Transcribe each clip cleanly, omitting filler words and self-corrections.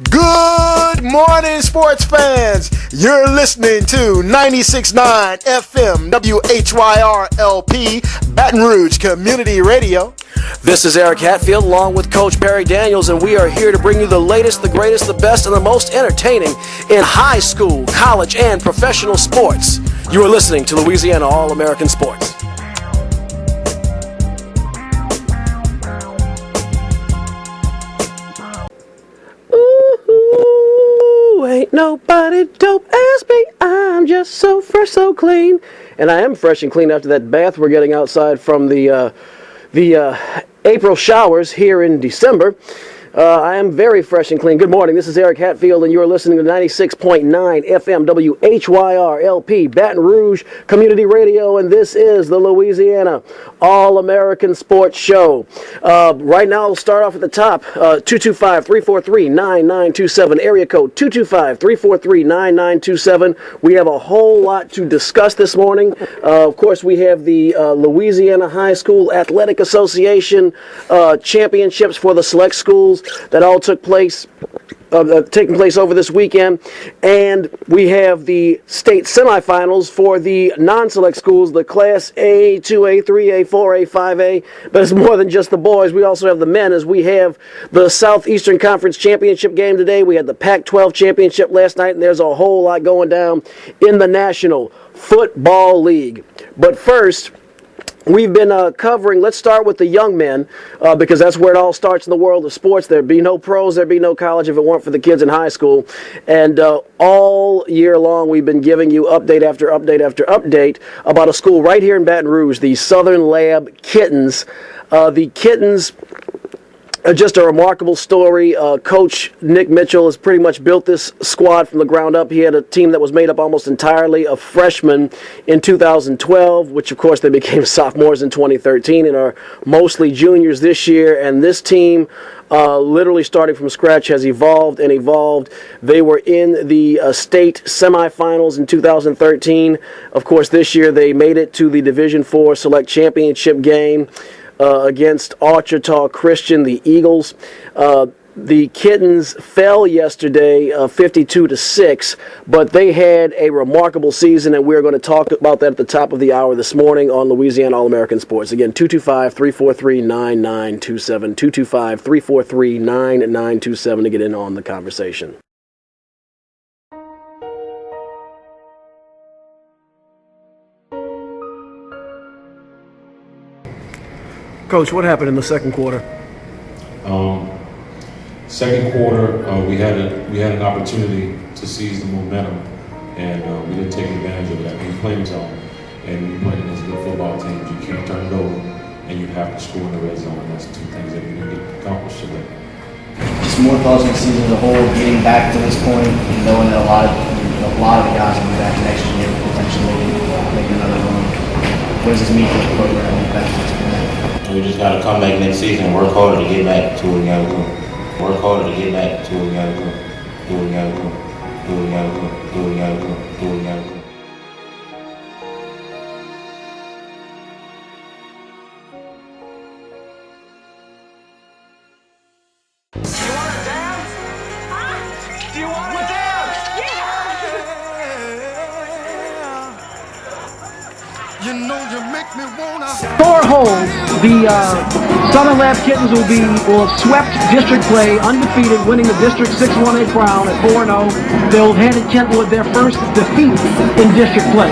Good morning, sports fans. You're listening to 96.9 FM WHYR-LP Baton Rouge Community Radio. This is Eric Hatfield along with Coach Perry Daniels, and we are here to bring you the latest, the greatest, the best, and the most entertaining in high school, college, and professional sports. You are listening to Louisiana All-American Sports. Ain't nobody dope as me. I'm just so fresh, so clean. And I am fresh and clean after that bath we're getting outside from the April showers here in December. I am very fresh and clean. Good morning. This is Eric Hatfield, and you are listening to 96.9 FM WHYR-LP Baton Rouge Community Radio, and this is the Louisiana All-American Sports Show. Right now, we'll start off at the top. 225-343-9927, area code 225-343-9927. We have a whole lot to discuss this morning. Of course, we have the Louisiana High School Athletic Association Championships for the select schools that all took place, taking place over this weekend, and we have the state semifinals for the non-select schools, the Class A, 2A, 3A, 4A, 5A, but it's more than just the boys. We also have the men, as we have the Southeastern Conference Championship game today. We had the Pac-12 Championship last night, and there's a whole lot going down in the National Football League. But first, we've been covering, let's start with the young men, because that's where it all starts in the world of sports. There'd be no pros, there'd be no college if it weren't for the kids in high school. And all year long, we've been giving you update after update after update about a school right here in Baton Rouge, the Southern Lab Kittens. The Kittens are just a remarkable story. Coach Nick Mitchell has pretty much built this squad from the ground up. He had a team that was made up almost entirely of freshmen in 2012, which of course they became sophomores in 2013 and are mostly juniors this year. And this team, literally starting from scratch, has evolved and evolved. They were in the state semifinals in 2013. Of course, this year they made it to the Division IV Select Championship game against Ouachita Christian, the Eagles. The Kittens fell yesterday 52-6, but they had a remarkable season, and we're going to talk about that at the top of the hour this morning on Louisiana All-American Sports. Again, 225-343-9927, 225-343-9927 to get in on the conversation. Coach, what happened in the second quarter? Second quarter, we had an opportunity to seize the momentum, and we didn't take advantage of that. We played zone, and we played against good football teams. You can't turn it over, and you have to score in the red zone. And that's two things that we didn't get accomplished today. Just more thoughts on the season as a whole, getting back to this point, and knowing that a lot of the guys will be back next year, potentially making another run. What does this mean for the program? We just got to come back next season and work harder to get back to what we got to do. Work harder to get back to what we got to do. Do what we got to do. Do what we got to do. Do what we got to do. Do what we got to do. Score home, the Southern Lab Kittens will have swept district play, undefeated, winning the district 6-1A crown at 4-0. They'll hand it Kentwood their first defeat in district play.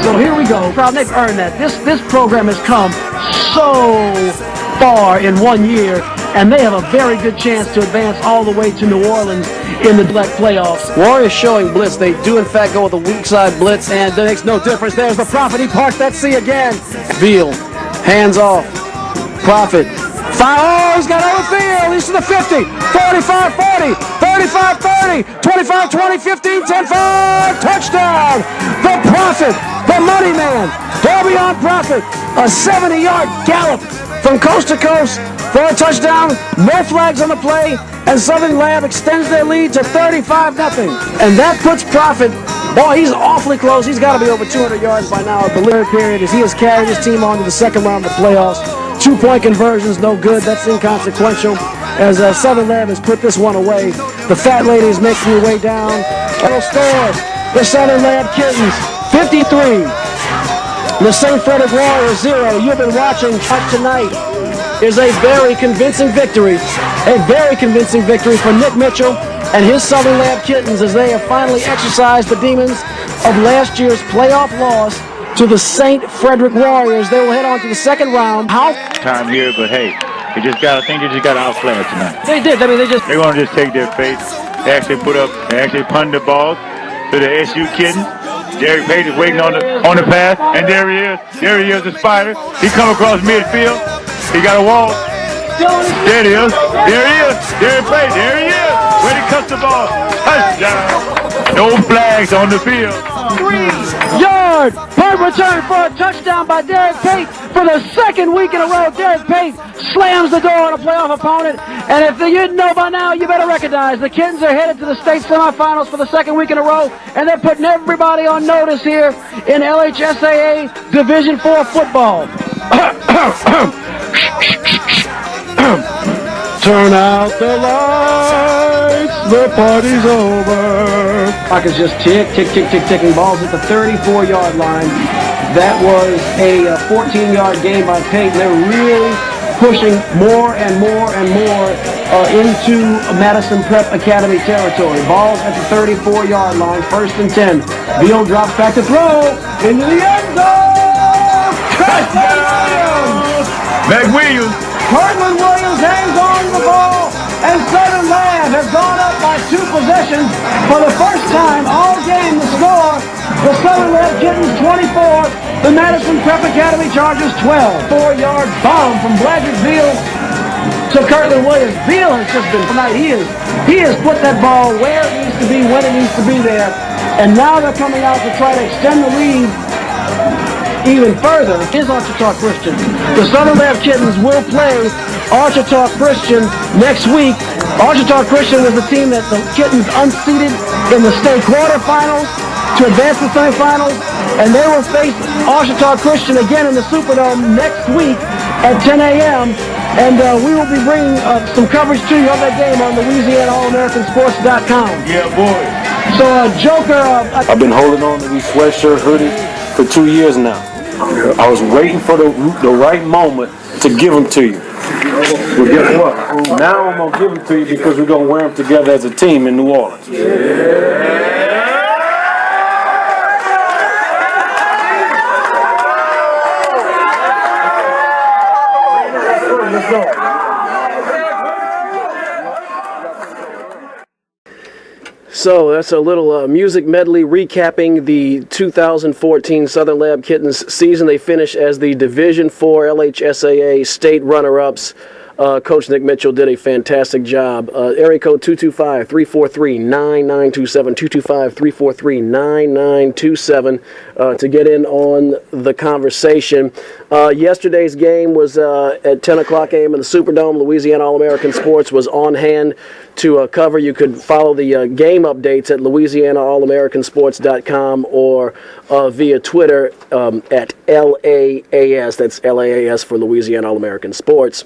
So here we go. They've earned that. This program has come so far in 1 year, and they have a very good chance to advance all the way to New Orleans in the Black playoffs. Warriors showing blitz. They do, in fact, go with a weak side blitz, and that makes no difference. There's the Prophet. He parked that C again. Veal, hands off. Prophet. Fire. Oh, he's got over the field. He's to the 50, 45-40, 35-30, 25-20, 15-10-5. Touchdown. The Prophet, the money man, Darby-on Prophet. A 70-yard gallop from coast to coast for a touchdown. No flags on the play, and Southern Lab extends their lead to 35-0. And that puts Prophet, boy, he's awfully close. He's got to be over 200 yards by now at the third period, as he has carried his team on to the second round of the playoffs. 2-point conversions, no good. That's inconsequential. as Southern Lab has put this one away. The fat lady is making her way down. Final score, the Southern Lab Kittens, 53. The St. Frederick Warriors, 0. You've been watching tonight. Is a very convincing victory. A very convincing victory for Nick Mitchell and his Southern Lab Kittens as they have finally exorcised the demons of last year's playoff loss to the St. Frederick Warriors. They will head on to the second round. How? Time here, but hey, I think they just got outplay it tonight. They did. I mean, they want to just take their faith. They actually punted the ball to the SU Kittens. Derek Page is waiting on the pass, and there he is, the spider. He come across midfield. He got a wall. There he is. Derek Page, there he is. Where he cuts the ball. Touchdown. No flags on the field. 3-yard punt return for a touchdown by Derek Pate. For the second week in a row, Derek Pate slams the door on a playoff opponent. And if you didn't know by now, you better recognize the Kittens are headed to the state semifinals for the second week in a row. And they're putting everybody on notice here in LHSAA Division IV football. Turn out the lights, the party's over. Clock is just ticking. Balls at the 34-yard line. That was a 14-yard gain by Peyton. They're really pushing more and more into Madison Prep Academy territory. Balls at the 34-yard line, 1st and 10. Beal drops back to throw into the end zone. McWilliams. Cortland Williams hangs on to the ball, and Southern Lab has gone up by 2 possessions for the first time all game. The score, the Southern Lab Kittens 24, the Madison Prep Academy Chargers 12. 4-yard bomb from Bladrick Beal to Cortland Williams. Beal has just been tonight. He has put that ball where it needs to be, when it needs to be there, and now they're coming out to try to extend the lead even further. Is Ouachita Christian. The Southern Lab Kittens will play Ouachita Christian next week. Ouachita Christian was the team that the Kittens unseated in the state quarterfinals to advance to the semifinals, and they will face Ouachita Christian again in the Superdome next week at 10 a.m. And we will be bringing some coverage to you of that game on LouisianaAllAmericanSports.com. Yeah, boy. So, Joker... I've been holding on to these sweatshirt hoodies for 2 years now. I was waiting for the right moment to give them to you. Well, guess what? Now I'm going to give them to you because we're going to wear them together as a team in New Orleans. Let's go. So that's a little music medley recapping the 2014 Southern Lab Kittens season. They finished as the Division IV LHSAA state runner-ups. Coach Nick Mitchell did a fantastic job. Area code 225-343-9927, 225-343-9927 to get in on the conversation. Yesterday's game was at 10 o'clock a.m. in the Superdome. Louisiana All-American Sports was on hand to cover. You could follow the game updates at LouisianaAllAmericanSports.com or via Twitter at LAAS. That's LAAS for Louisiana All-American Sports.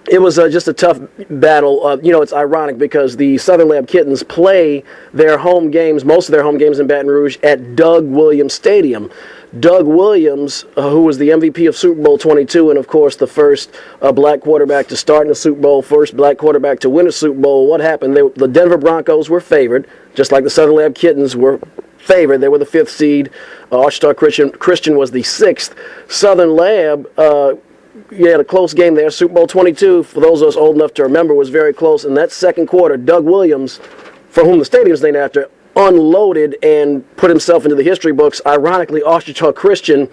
It was just a tough battle. It's ironic because the Southern Lab Kittens play their home games, most of their home games in Baton Rouge, at Doug Williams Stadium. Doug Williams, who was the MVP of Super Bowl 22 and, of course, the first black quarterback to start in the Super Bowl, first black quarterback to win a Super Bowl. What happened? The Denver Broncos were favored, just like the Southern Lab Kittens were favored. They were the 5th seed. Ouachita Christian was the 6th. Southern Lab... had a close game there. Super Bowl 22, for those of us old enough to remember, was very close. In that second quarter, Doug Williams, for whom the stadium is named after, unloaded and put himself into the history books. Ironically, Ouachita Christian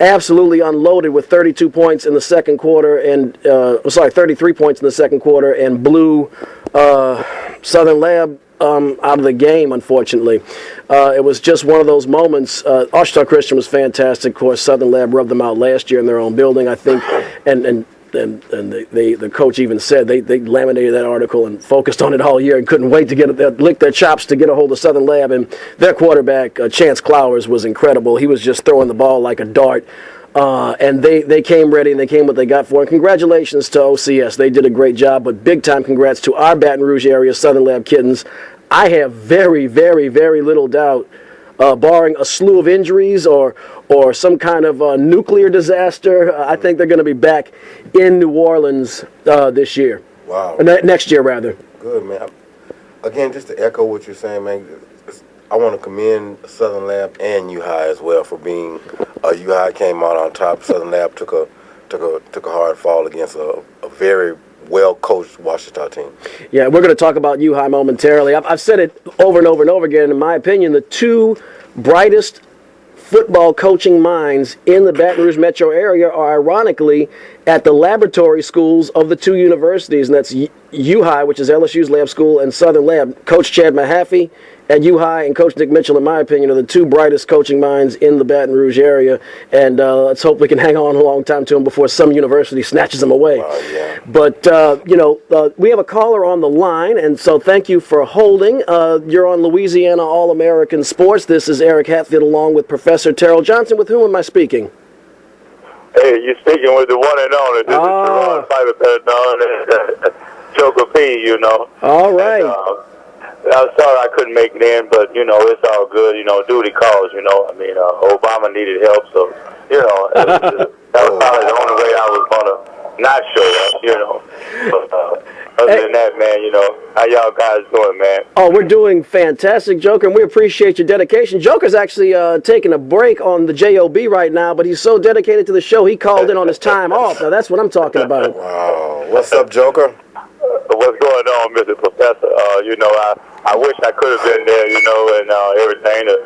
absolutely unloaded with 32 points in the second quarter, and 33 points in the second quarter, and blew Southern Lab out of the game, unfortunately. It was just one of those moments. Ouachita Christian was fantastic. Of course, Southern Lab rubbed them out last year in their own building, I think, and the coach even said they laminated that article and focused on it all year and couldn't wait to lick their chops to get a hold of Southern Lab. And their quarterback, Chance Clowers, was incredible. He was just throwing the ball like a dart. And they came ready, and they came what they got for. And congratulations to OCS. They did a great job, but big-time congrats to our Baton Rouge area Southern Lab Kittens. I have very, very, very little doubt, barring a slew of injuries or some kind of nuclear disaster, I think they're going to be back in New Orleans this year. Wow. Next year, rather. Good, man. Again, just to echo what you're saying, man, I want to commend Southern Lab and U-High as well for being. U-High came out on top. Southern Lab took a hard fall against a very well-coached Ouachita team. Yeah, we're going to talk about U-High momentarily. I've said it over and over and over again. In my opinion, the two brightest football coaching minds in the Baton Rouge metro area are ironically at the laboratory schools of the two universities, and that's U-High, which is LSU's lab school, and Southern Lab. Coach Chad Mahaffey at U-High and Coach Nick Mitchell, in my opinion, are the two brightest coaching minds in the Baton Rouge area, and let's hope we can hang on a long time to them before some university snatches them away. Yeah. But, we have a caller on the line, and so thank you for holding. You're on Louisiana All-American Sports. This is Eric Hatfield along with Professor Terrell Johnson. With whom am I speaking? Hey, you're speaking with the one and only. This is Sharon Piper, better known as Joker P, you know. All right. And, I'm sorry I couldn't make it in, but, it's all good. Duty calls, I mean, Obama needed help, so, that was probably the only way I was going to not show up, But, other than that, man, how y'all guys doing, man? Oh, we're doing fantastic, Joker, and we appreciate your dedication. Joker's actually taking a break on the JOB right now, but he's so dedicated to the show, he called in on his time off. Now, that's what I'm talking about. Wow. What's up, Joker? What's going on, Mr. Professor? I wish I could have been there, and everything to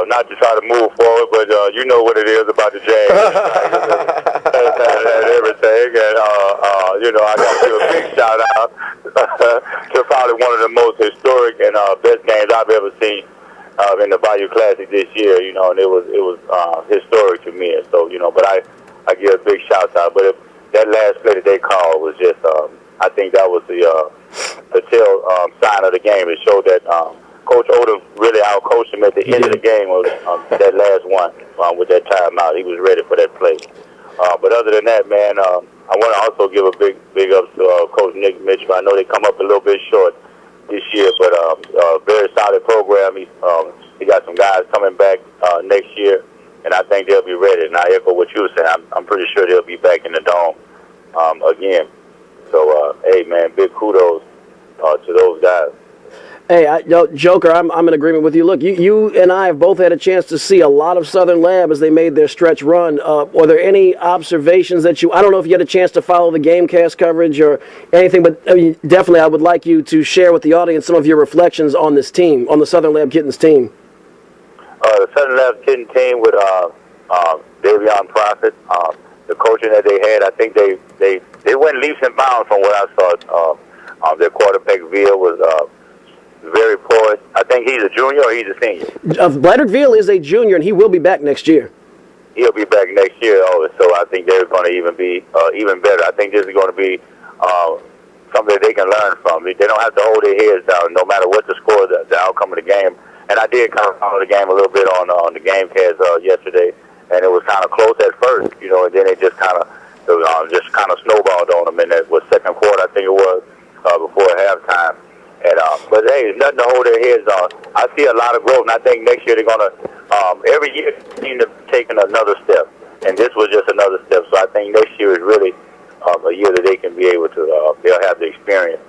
not to try to move forward, but you know what it is about the Jags and everything. And I got to give a big shout out to probably one of the most historic and best games I've ever seen in the Bayou Classic this year. And it was historic to me. And so but I give a big shout out. But that last play that they called was just. I think that was the sign of the game. It showed that Coach Odom really outcoached him at the end of the game was that last one with that timeout. He was ready for that play. But other than that, man, I want to also give a big ups to Coach Nick Mitchell. I know they come up a little bit short this year, but a very solid program. He got some guys coming back next year, and I think they'll be ready. And I echo what you were saying. I'm pretty sure they'll be back in the dome again. So, hey, man, big kudos to those guys. Hey, Joker, I'm in agreement with you. Look, you and I have both had a chance to see a lot of Southern Lab as they made their stretch run. Were there any observations that I don't know if you had a chance to follow the GameCast coverage or anything, but I mean, definitely I would like you to share with the audience some of your reflections on this team, on the Southern Lab Kittens team. The Southern Lab Kittens team with Davion Prophet, the coaching that they had, I think they went leaps and bounds from what I saw. Their quarterback, Veal, was very poised. I think he's a junior or he's a senior? Bladard Veal is a junior, and he will be back next year. He'll be back next year, so I think they're going to even be even better. I think this is going to be something that they can learn from. They don't have to hold their heads down no matter what the score, the outcome of the game. And I did kind of follow the game a little bit on the GameCast yesterday, and it was kind of close at first, and then it just kind of snowballed on them in that second quarter, I think it was, before halftime. And but hey, there's nothing to hold their heads on. I see a lot of growth, and I think next year they're gonna every year seem to take another step, and this was just another step. So I think next year is really a year that they can be able to they'll have the experience,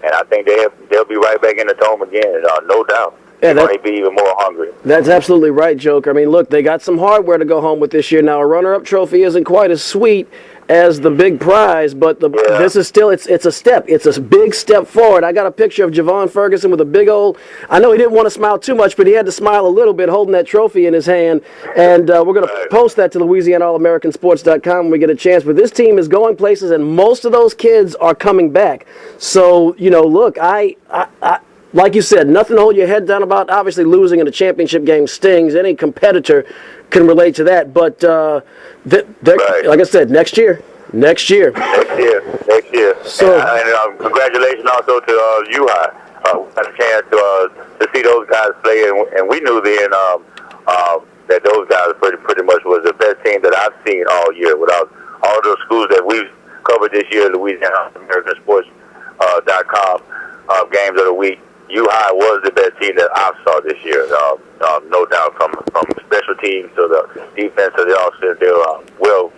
and I think they'll be right back in the dome again, no doubt. Yeah, they're going to be even more hungry. That's absolutely right, Joker. I mean, look, they got some hardware to go home with this year. Now, a runner-up trophy isn't quite as sweet as the big prize, but this is still, it's a step. It's a big step forward. I got a picture of Javon Ferguson with a big old, I know he didn't want to smile too much, but he had to smile a little bit holding that trophy in his hand, and we're going to post that to LouisianaAllAmericanSports.com when we get a chance. But this team is going places, and most of those kids are coming back. So, look, I like you said, nothing to hold your head down about. Obviously, losing in a championship game stings. Any competitor can relate to that. But, like I said, next year. Next year. So, and congratulations also to U-High. We had a chance to see those guys play, and we knew then that those guys pretty much was the best team that I've seen all year. Without all those schools that we've covered this year, Louisiana American Sports.com games of the week, U-High was the best team that I saw this year. No doubt, from special teams to the defense to the offense, they were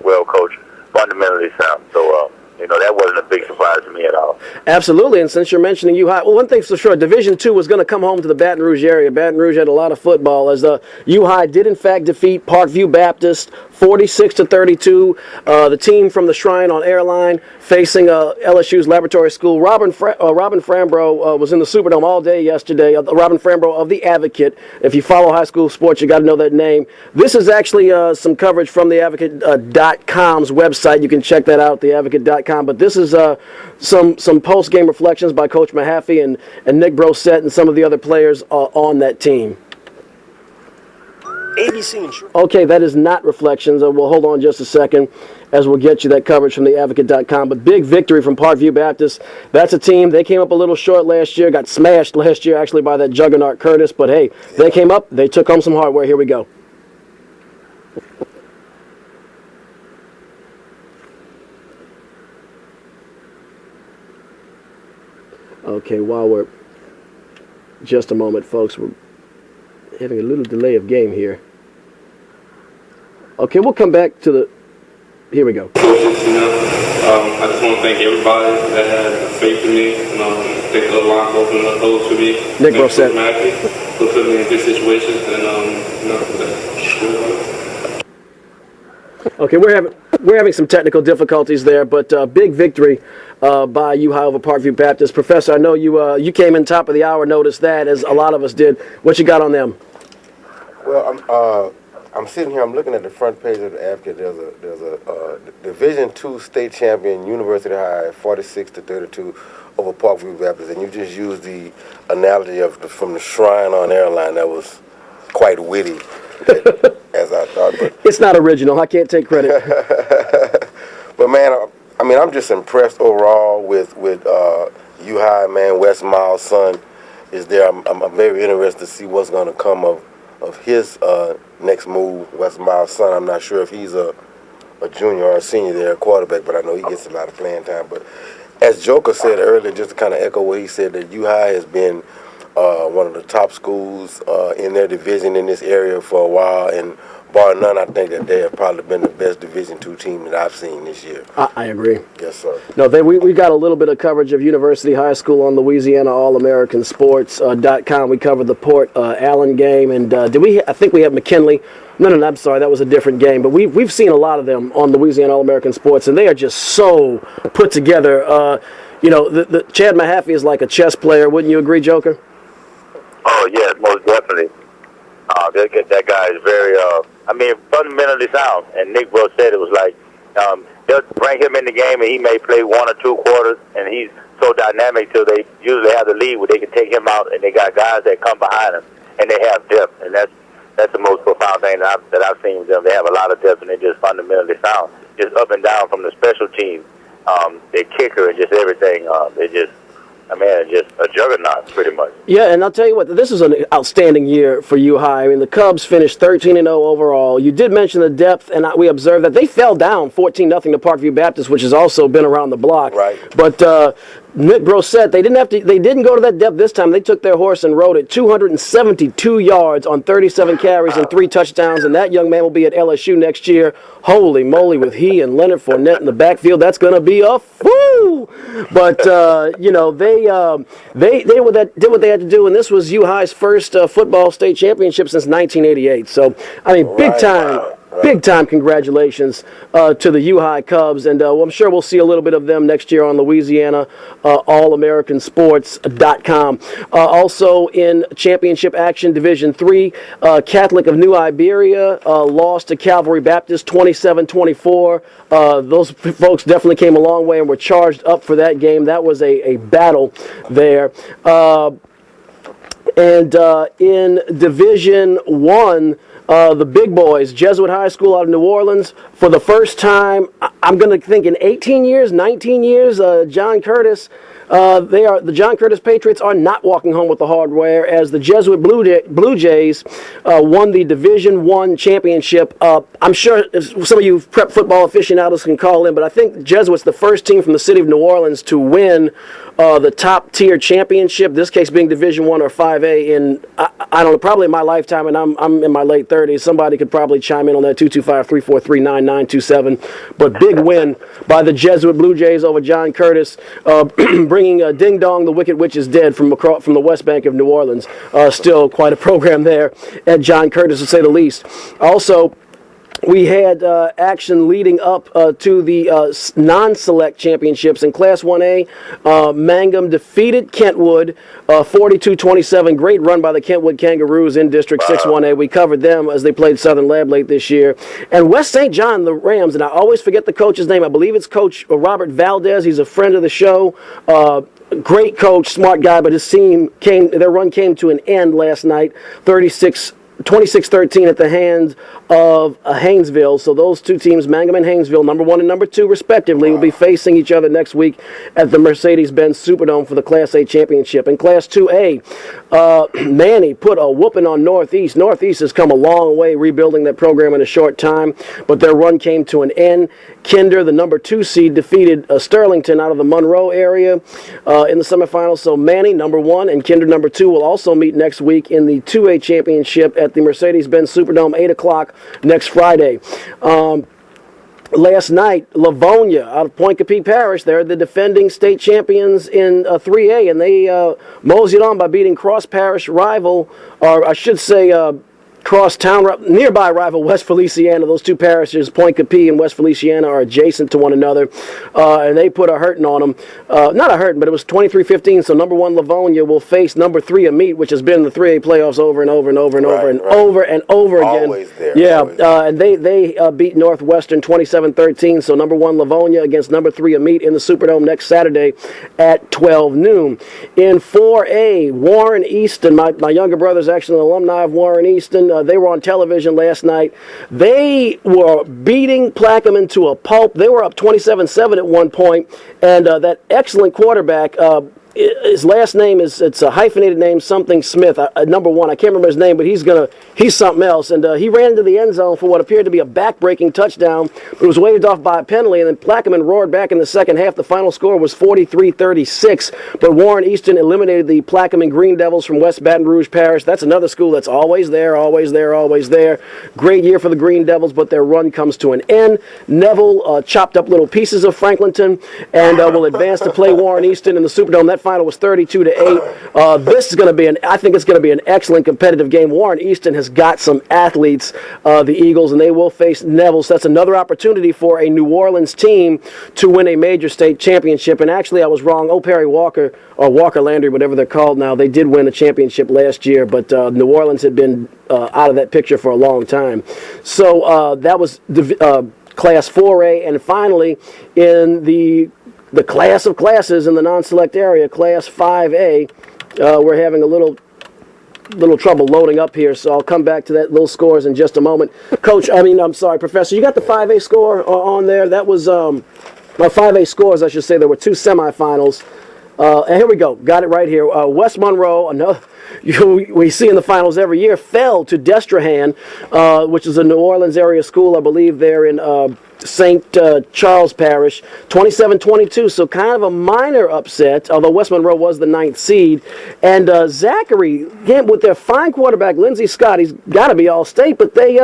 well coached, fundamentally sound. So that wasn't a big surprise to me at all. Absolutely, and since you're mentioning U-High, well, one thing's for sure, Division II was going to come home to the Baton Rouge area. Baton Rouge had a lot of football, as the U-High did in fact defeat Parkview Baptist 46-32. The team from the Shrine on Airline facing LSU's Laboratory School. Robin Frambro was in the Superdome all day yesterday. Robin Frambro of The Advocate. If you follow high school sports, you got to know that name. This is actually some coverage from theadvocate.com's website. You can check that out, theadvocate.com. But this is some post-game reflections by Coach Mahaffey and Nick Brosette and some of the other players on that team. ABC Insurance. Okay, that is not reflections. We'll hold on just a second as we'll get you that coverage from theadvocate.com. But big victory from Parkview Baptist. That's a team. They came up a little short last year, got smashed last year actually by that juggernaut Curtis. But hey, they came up, they took home some hardware. Here we go. Okay, while we're just a moment, folks, we're having a little delay of game here. Okay, we'll come back to the... Here we go. I just want to thank everybody that had faith in me. Thank the line for opening up those for me. Nick Brosette. Who put me in good situations. Okay, we're having some technical difficulties there, but big victory by U-High over Parkview Baptist. Professor, I know you came in top of the hour, noticed that, as a lot of us did. What you got on them? Well, I'm sitting here. I'm looking at the front page of the Advocate. There's a Division II state champion, University High, 46-32 over Parkview Baptist, and you just used the analogy from the Shrine on Airline. That was quite witty, as I thought. But it's not original. I can't take credit. But man, I'm just impressed overall with U-High. Man, Wes Miles' son is there. I'm very interested to see what's going to come of his next move. Wes Miles' son, I'm not sure if he's a junior or a senior there, a quarterback, but I know he gets a lot of playing time. But as Joker said earlier, just to kind of echo what he said, that U-High has been one of the top schools in their division in this area for a while, and bar none, I think that they have probably been the best Division II team that I've seen this year. I agree. Yes, sir. No, we got a little bit of coverage of University High School on Louisiana All-American Sports.com. We covered the Port Allen game, and I think we have McKinley. No, I'm sorry, that was a different game. But we've seen a lot of them on Louisiana All-American Sports, and they are just so put together. The Chad Mahaffey is like a chess player. Wouldn't you agree, Joker? Oh, yeah, most definitely. That guy is very, fundamentally sound. And Nick Bro said it was like, they'll bring him in the game and he may play 1 or 2 quarters, and he's so dynamic till they usually have the lead where they can take him out, and they got guys that come behind him, and they have depth. And that's the most profound thing that I've seen with them. They have a lot of depth, and they just fundamentally sound. Just up and down from the special team, their kicker and just everything. Just a juggernaut, pretty much. Yeah, and I'll tell you what, this is an outstanding year for U-High. I mean, the Cubs finished 13-0 overall. You did mention the depth, and we observed that they fell down 14-0 to Parkview Baptist, which has also been around the block. Right. But Nick Brosette, they didn't go to that depth this time. They took their horse and rode it 272 yards on 37 carries and 3 touchdowns, and that young man will be at LSU next year. Holy moly, with he and Leonard Fournette in the backfield, that's going to be a woo! But they did what they had to do, and this was U-High's first football state championship since 1988. So, big time congratulations to the U-High Cubs, and I'm sure we'll see a little bit of them next year on Louisiana All-American Sports.com. Also in championship action, Division III, Catholic of New Iberia lost to Calvary Baptist 27-24. Those folks definitely came a long way and were charged up for that game. That was a battle there. And in Division I, the big boys, Jesuit High School out of New Orleans, for the first time, I'm going to think in 18 years, 19 years, John Curtis, the John Curtis Patriots are not walking home with the hardware, as the Jesuit Blue Jays won the Division I championship. I'm sure some of you prep football aficionados can call in, but I think the Jesuits the first team from the city of New Orleans to win the top tier championship, this case being Division I or 5A, in, I don't know, probably in my lifetime, and I'm in my late 30s. Somebody could probably chime in on that, 225-343-9927. But big win by the Jesuit Blue Jays over John Curtis, bringing Ding Dong, the Wicked Witch is Dead from the West Bank of New Orleans. Still quite a program there at John Curtis, to say the least. Also, we had action leading up to the non-select championships in Class 1A. Mangum defeated Kentwood 42-27. Great run by the Kentwood Kangaroos in District 6-1A. We covered them as they played Southern Lab late this year. And West St. John, the Rams, and I always forget the coach's name. I believe it's Coach Robert Valdez. He's a friend of the show. Great coach, smart guy, but their run came to an end last night, 26-13 at the hands of Haynesville. So those two teams, Mangum and Haynesville, number 1 and number 2 respectively, will be facing each other next week at the Mercedes-Benz Superdome for the Class A championship. In Class 2A, Manny put a whooping on Northeast. Northeast has come a long way rebuilding that program in a short time, but their run came to an end. Kinder, the number 2 seed, defeated Sterlington out of the Monroe area in the semifinals. So Manny, number 1, and Kinder, number 2, will also meet next week in the 2A championship at the Mercedes-Benz Superdome, 8 o'clock next Friday. Last night, Livonia out of Point Capee Parish, they're the defending state champions in 3A, and they moseyed on by beating cross parish rival, or I should say nearby rival West Feliciana. Those two parishes, Point Capee and West Feliciana, are adjacent to one another, and they put a hurting on them. Not a hurting, but it was 23-15, so number 1 Livonia will face number 3 Amite, which has been in the 3A playoffs over and over and over and over and over and over again. Always there. Yeah, always there. and they beat Northwestern 27-13, so number 1 Livonia against number 3 Amite in the Superdome next Saturday at 12 noon. In 4A, Warren Easton, my younger brother's actually an alumni of Warren Easton. They were on television last night. They were beating Plaquemine to a pulp. They were up 27-7 at one point, and that excellent quarterback, his last name it's a hyphenated name, something Smith, number 1. I can't remember his name, but he's something else. And he ran into the end zone for what appeared to be a back-breaking touchdown, but it was waved off by a penalty, and then Plaquemine roared back in the second half. The final score was 43-36, but Warren Easton eliminated the Plaquemine Green Devils from West Baton Rouge Parish. That's another school that's always there, always there, always there. Great year for the Green Devils, but their run comes to an end. Neville chopped up little pieces of Franklinton and will advance to play Warren Easton in the Superdome. That final was 32-8. This is going to be I think it's going to be an excellent competitive game. Warren Easton has got some athletes, the Eagles, and they will face Neville. So that's another opportunity for a New Orleans team to win a major state championship. And actually, I was wrong. Perry Walker, or Walker Landry, whatever they're called now, they did win a championship last year, but New Orleans had been out of that picture for a long time. So that was Class 4A. And finally, in the class of classes in the non-select area, Class 5A, we're having a little trouble loading up here, so I'll come back to that little scores in just a moment. Professor, you got the 5A score on there? That was, 5A scores, I should say. There were 2 semifinals. And here we go. Got it right here. West Monroe, another we see in the finals every year, fell to Destrehan, which is a New Orleans area school, I believe they're in St. Charles Parish, 27-22, so kind of a minor upset, although West Monroe was the 9th seed. And Zachary, again, with their fine quarterback, Lindsey Scott, he's got to be all-state, but they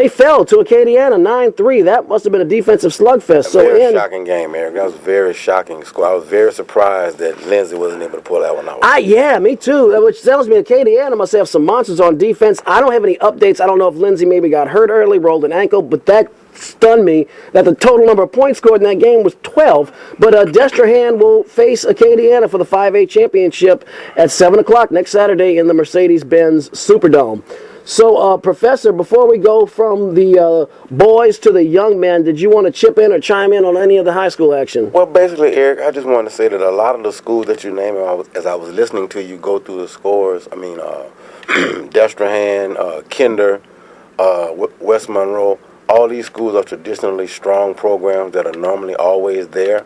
fell to Acadiana 9-3. That must have been a defensive slugfest. Very shocking game, Eric. That was a very shocking score. I was very surprised that Lindsey wasn't able to pull that one out. Yeah, me too. Which tells me Acadiana must have some monsters on defense. I don't have any updates. I don't know if Lindsey maybe got hurt early, rolled an ankle, but that stunned me that the total number of points scored in that game was 12. But Destrehan will face Acadiana for the 5A championship at 7 o'clock next Saturday in the Mercedes-Benz Superdome. So, Professor, before we go from the boys to the young men, did you want to chip in or chime in on any of the high school action? Well, basically, Eric, I just wanted to say that a lot of the schools that you named, as I was listening to you go through the scores, Destrehan, Kinder, West Monroe, all these schools are traditionally strong programs that are normally always there.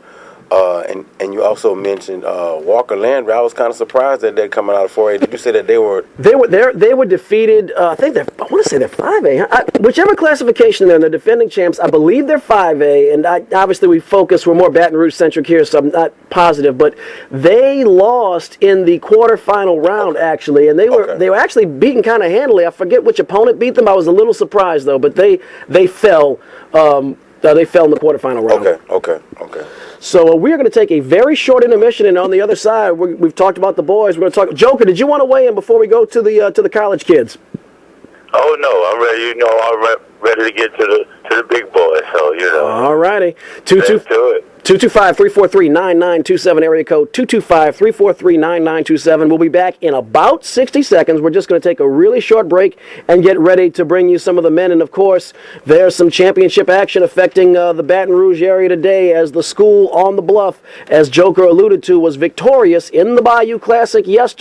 And you also mentioned Walker Landry. I was kind of surprised that they're coming out of 4A. Did you say that they were? They were defeated. I want to say they're 5A. Whichever classification they're in, they're defending champs. I believe they're 5A. And obviously we're more Baton Rouge centric here, so I'm not positive. But they lost in the quarterfinal round actually, and they were actually beaten kind of handily. I forget which opponent beat them. I was a little surprised though, but they fell. They fell in the quarterfinal round. Okay. So we're going to take a very short intermission, and on the other side, we've talked about the boys. We're going to talk. Joker, did you want to weigh in before we go to the college kids? Oh no, I'm ready. I'm ready to get to the big boys. So All righty. Let's do it. 225-343-9927, area code 225-343-9927. We'll be back in about 60 seconds. We're just going to take a really short break and get ready to bring you some of the men. And, of course, there's some championship action affecting the Baton Rouge area today as the school on the bluff, as Joker alluded to, was victorious in the Bayou Classic last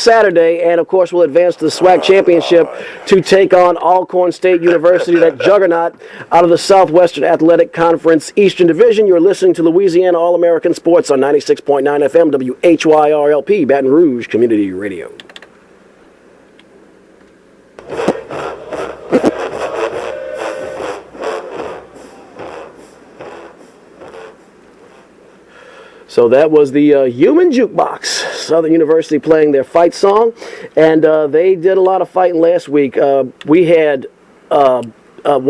Saturday. And, of course, we'll advance to the SWAC Championship to take on Alcorn State University, that juggernaut out of the Southwestern Athletic Conference Eastern Division. You're listening to Louisiana All-American Sports on 96.9 FM WHYR-LP, Baton Rouge Community Radio. So that was the Human Jukebox, Southern University playing their fight song, and they did a lot of fighting last week. We had one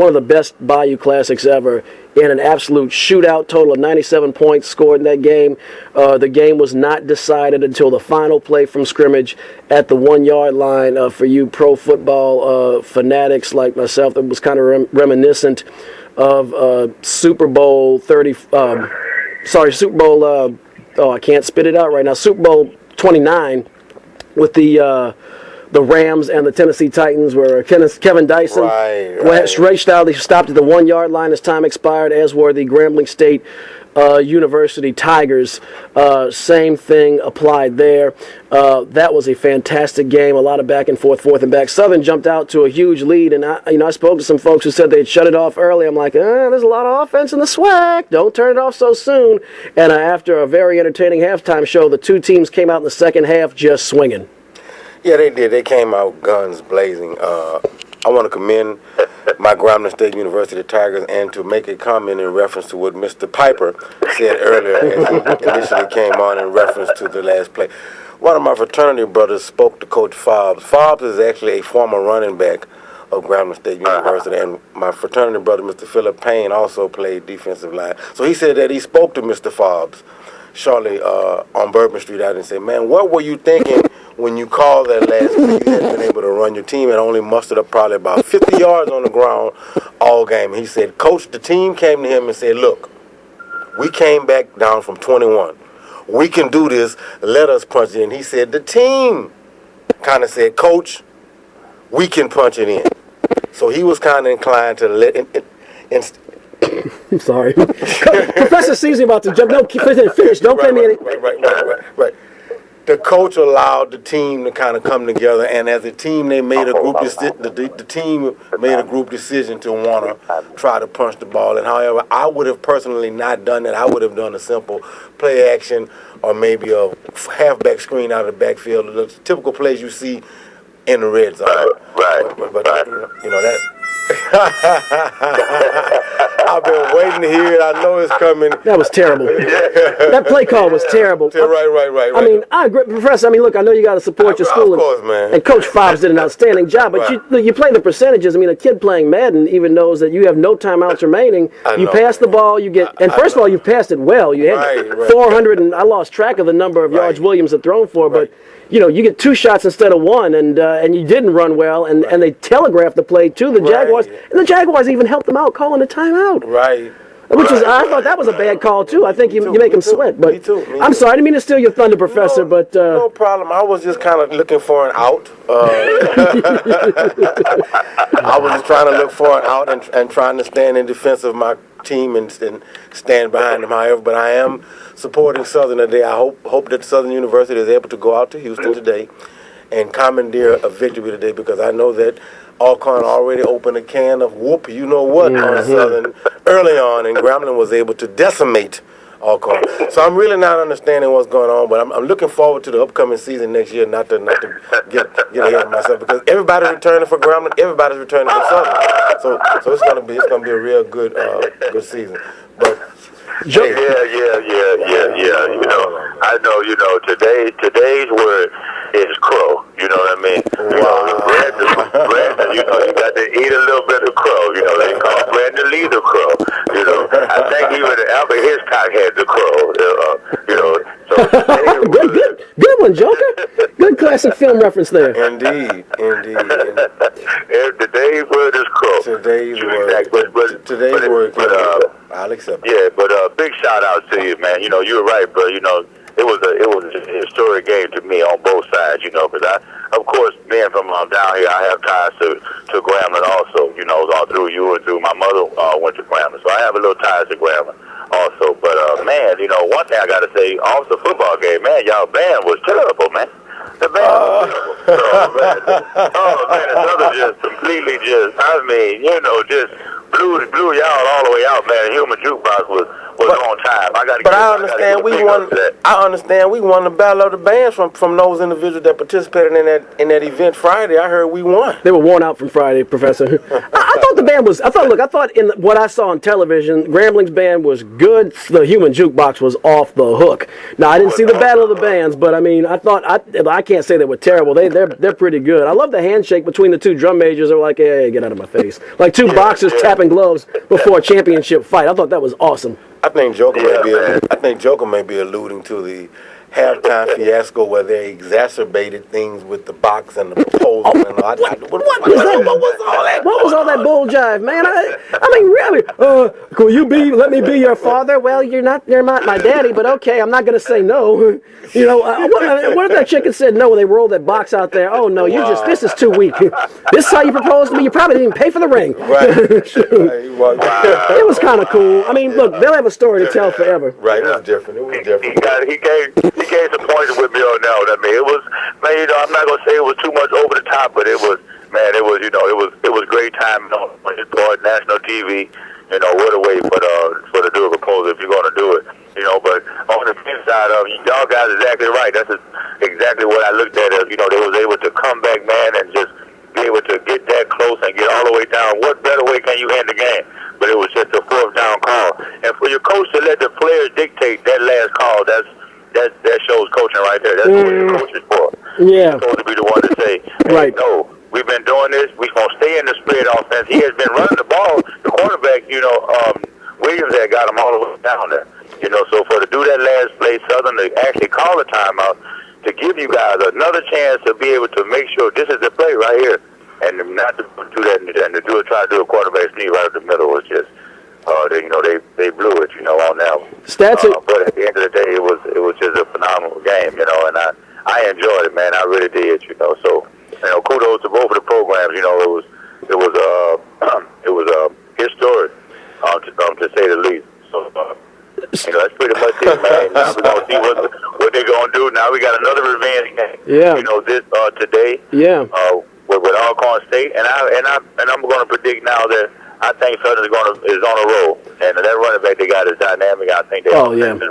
of the best Bayou Classics ever in an absolute shootout, total of 97 points scored in that game. The game was not decided until the final play from scrimmage at the 1-yard line. For you pro football fanatics like myself, it was kind of reminiscent of Super Bowl 30. Super Bowl. I can't spit it out right now. Super Bowl 29 with the Rams and the Tennessee Titans, where Kevin Dyson stretched out. They stopped at the 1-yard line as time expired, as were the Grambling State University Tigers. Same thing applied there. That was a fantastic game. A lot of back and forth and back. Southern jumped out to a huge lead, and I spoke to some folks who said they'd shut it off early. I'm like, there's a lot of offense in the SWAC. Don't turn it off so soon. And after a very entertaining halftime show, the two teams came out in the second half just swinging. Yeah, they did. They came out guns blazing. I want to commend my Grambling State University Tigers and to make a comment in reference to what Mr. Piper said earlier as he initially came on in reference to the last play. One of my fraternity brothers spoke to Coach Fobbs. Fobbs is actually a former running back of Grambling State University, and my fraternity brother, Mr. Philip Payne, also played defensive line. So he said that he spoke to Mr. Fobbs shortly on Bourbon Street out and said, man, what were you thinking when you called that last play? You hadn't been able to run your team and only mustered up probably about 50 yards on the ground all game. He said, Coach, the team came to him and said, look, we came back down from 21. We can do this. Let us punch it in. He said, the team kind of said, Coach, we can punch it in. So he was kind of inclined to let it. I'm sorry. Professor sees me about to jump. No, finish. Don't play me any. Right. The coach allowed the team to kind of come together, and as a team, they made a group decision. The team made a group decision to want to try to punch the ball. And however, I would have personally not done that. I would have done a simple play action or maybe a halfback screen out of the backfield. The typical plays you see in the red zone. But you know that. I've been waiting to hear it. I know it's coming. That was terrible. That play call was terrible. Right. I mean, I agree, Professor. I mean, look, I know you got to support your school. Of course, man. And Coach Fobbs did an outstanding job. But you play the percentages. I mean, a kid playing Madden even knows that you have no timeouts remaining. You pass the ball, you get. And first of all, you passed it well. You had 400, and I lost track of the number of yards Williams had thrown for, but. You know, you get 2 shots instead of 1, and you didn't run well, and they telegraphed the play to the Jaguars, and the Jaguars even helped them out calling the timeout. I thought that was a bad call too. I think you make them sweat. But me too. I'm sorry, I didn't mean to steal your thunder, Professor. But no problem. I was just kind of looking for an out. I was just trying to look for an out and trying to stand in defense of my team and stand behind them. However, but I am supporting Southern today. I hope that Southern University is able to go out to Houston today and commandeer a victory today, because I know that Alcorn already opened a can of whoop you know what on Southern early on, and Grambling was able to decimate Alcorn. So I'm really not understanding what's going on, but I'm looking forward to the upcoming season next year. Not to get ahead of myself, because everybody's returning for Grambling, everybody's returning for Southern. So it's gonna be a real good season. But yeah. I know. Today's word is crow. You know what I mean? Brandon, you got to eat a little bit of crow. They call Brandon Lee the crow. I think even Albert Hitchcock had the crow. So good one, Joker. Good classic film reference there. Indeed. Today's word is crow. Today's word. I'll accept it. Yeah, but big shout out to you, man. You're right, bro. It was a historic game to me on both sides, because of course, being from down here, I have ties to Grambling also, all through you and through my mother went to Grambling. So I have a little ties to Grambling also. But, man, one thing I got to say, off the football game, man, y'all band was terrible, man. The band was terrible. The Southern just completely just blew y'all all the way out, man. Human Jukebox was on time. I understand we won the battle of the bands from those individuals that participated in that event Friday. I heard we won. They were worn out from Friday, Professor. I thought the band was. I thought in what I saw on television, Grambling's band was good. The Human Jukebox was off the hook. Now I didn't see the battle of the bands, but I mean, I can't say they were terrible. They're pretty good. I love the handshake between the two drum majors. They were like, hey, get out of my face, like two boxers tapping gloves before a championship fight. I thought that was awesome. I think Joker may be alluding to the halftime fiasco where they exacerbated things with the box and the proposal and all. What was all that bull jive, man? I mean, really? Could let me be your father? Well, you're not my daddy, but okay, I'm not gonna say no. What if that chicken said no when they rolled that box out there? Oh no, this is too weak. This is how you proposed to me? You probably didn't even pay for the ring. Right. It was kind of cool. I mean, look, they'll have a story to tell forever. Right, it was different. He came disappointed with me on that one. I mean, it was, man, I'm not gonna say it was too much over the top, but it was great time on his part, national TV. What a way for to do a proposal if you're gonna do it. But on the inside of y'all guys exactly right. That's exactly what I looked at as. They was able to come back, man, and just be able to get that close and get all the way down. What better way can you end the game? But it was just a fourth down call, and for your coach to let the players dictate that last call, that shows coaching right there. That's what your coach is for. Yeah. He's supposed to be the one to say, hey, right. No, we've been doing this. We're going to stay in the spread offense. He has been running the ball. The quarterback, Williams had got him all the way down there. So to do that last play, Southern to actually call a timeout to give you guys another chance to be able to make sure this is the play right here, and not to do that and to try to do a quarterback sneak right up the middle was just, they blew it, on that one. But at the end of the day, it was just a phenomenal game, and I enjoyed it, man. I really did, So, kudos to both of the programs. It was historic, to say the least. So, that's pretty much it, man. Now we're gonna see what they're gonna do. Now we got another revenge game. Yeah. This today. Yeah. With Alcorn State, and I'm gonna predict now that I think Southern is on a roll, and that running back they got is dynamic. I think they're rolling and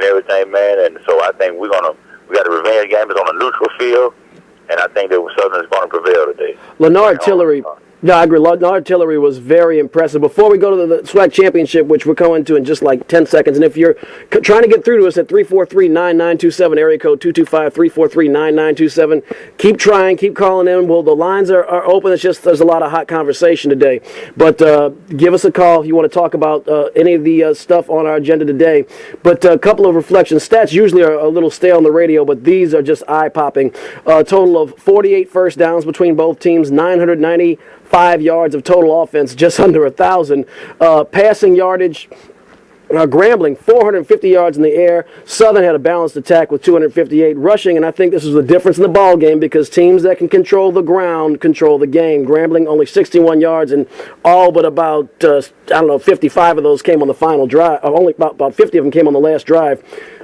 everything, man. And so I think we got a revenge game. It's on a neutral field, and I think that Southern is going to prevail today. Leonard Tillery. Yeah, I agree. Leonard Tillery was very impressive. Before we go to the SWAC Championship, which we're going to in just like 10 seconds, and if you're trying to get through to us at 343-9927, area code 225-343-9927, keep trying, keep calling in. Well, the lines are open. It's just there's a lot of hot conversation today. But give us a call if you want to talk about any of the stuff on our agenda today. But a couple of reflections. Stats usually are a little stale on the radio, but these are just eye-popping. A total of 48 first downs between both teams, 995 yards of total offense, just under 1,000. Passing yardage, Grambling, 450 yards in the air. Southern had a balanced attack with 258 rushing, and I think this is the difference in the ball game because teams that can control the ground control the game. Grambling only 61 yards, and all but about 55 of those came on the final drive. Only about 50 of them came on the last drive.